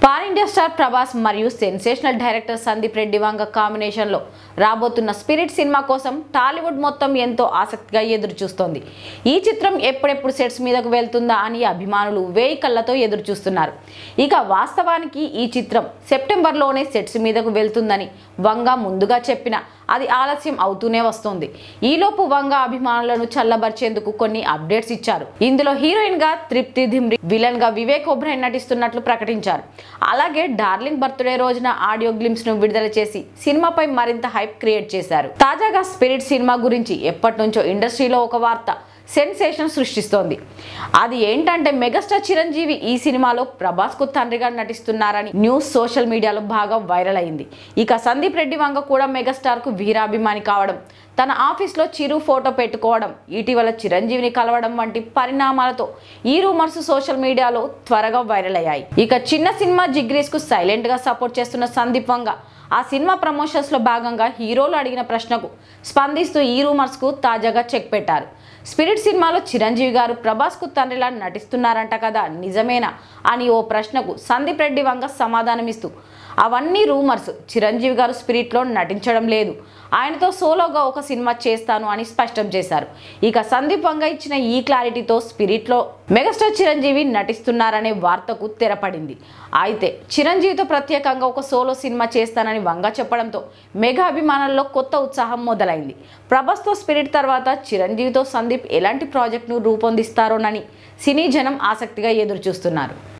Pan India star Prabhas మరియు sensational director Sandeep Reddy Vanga combination లో రాబోతున్న స్పిరిట్ సినిమా కోసం టాలీవుడ్ మొత్తం ఎంతో ఆసక్తిగా ఎదురు చూస్తోంది. ఈ చిత్రం ఎప్పుడెప్పుడు సెట్స్ మీదకు వెళ్తుందా అని అభిమానులు వేయి కళ్ళతో ఎదురు చూస్తున్నారు. ఇక వాస్తవానికి ఈ చిత్రం సెప్టెంబర్లోనే సెట్స్ మీదకు వెళ్తుందని వంగ ముందుగా చెప్పినా అది ఆలస్యం అవుతూనే వస్తోంది. ఈలోపు వంగ అభిమానులను చల్లబర్చేందుకు కొన్ని అప్డేట్స్ ఇచ్చారు. ఇందులో హీరోయిన్ గా తృప్తి ధిమ్రి, విలన్ గా వివేక్ ఒబ్రాయ్ నటిస్తున్నట్లు ప్రకటించారు. అలాగే డార్లింగ్ బర్త్డే రోజున ఆడియో గ్లింప్స్ ను విడుదల చేసి సినిమాపై మరింత హైప్ క్రియేట్ చేశారు. తాజాగా స్పిరిట్ సినిమా గురించి ఎప్పటి నుంచో ఇండస్ట్రీలో ఒక వార్త సెన్సేషన్ సృష్టిస్తోంది. అది ఏంటంటే మెగాస్టార్ చిరంజీవి ఈ సినిమాలో ప్రభాస్ కు తండ్రిగా నటిస్తున్నారని న్యూస్ సోషల్ మీడియాలో బాగా వైరల్ అయింది. ఇక సందీప్ రెడ్డి వంగ కూడా మెగాస్టార్ కు వీరాభిమాని కావడం, తన ఆఫీస్లో చిరు ఫోటో పెట్టుకోవడం, ఇటీవల చిరంజీవిని కలవడం వంటి పరిణామాలతో ఈ రూమర్స్ సోషల్ మీడియాలో త్వరగా వైరల్ అయ్యాయి. ఇక చిన్న సినిమా జిగ్రీస్ కు సైలెంట్ గా సపోర్ట్ చేస్తున్న సందీప్ వంగ ఆ సినిమా ప్రమోషన్స్ లో భాగంగా హీరోలు అడిగిన ప్రశ్నకు స్పందిస్తూ ఈ రూమర్స్ కు తాజాగా చెక్ పెట్టారు. స్పిరిట్ సినిమాలో చిరంజీవి గారు ప్రభాస్ కు తండ్రిలా నటిస్తున్నారంట కదా, నిజమేనా అని ఓ ప్రశ్నకు సందీప్ రెడ్డి వంగ సమాధానమిస్తూ అవన్నీ రూమర్స్, చిరంజీవి గారు స్పిరిట్లో నటించడం లేదు, ఆయనతో సోలోగా ఒక సినిమా చేస్తాను అని స్పష్టం చేశారు. ఇక సందీప్ వంగ ఇచ్చిన ఈ క్లారిటీతో స్పిరిట్లో మెగాస్టార్ చిరంజీవి నటిస్తున్నారనే వార్తకు తెరపడింది. అయితే చిరంజీవితో ప్రత్యేకంగా ఒక సోలో సినిమా చేస్తానని వంగ చెప్పడంతో మెగా అభిమానుల్లో కొత్త ఉత్సాహం మొదలైంది. ప్రభాస్తో స్పిరిట్ తర్వాత చిరంజీవితో సందీప్ ఎలాంటి ప్రాజెక్టును రూపొందిస్తారోనని సినీ జనం ఆసక్తిగా ఎదురు చూస్తున్నారు.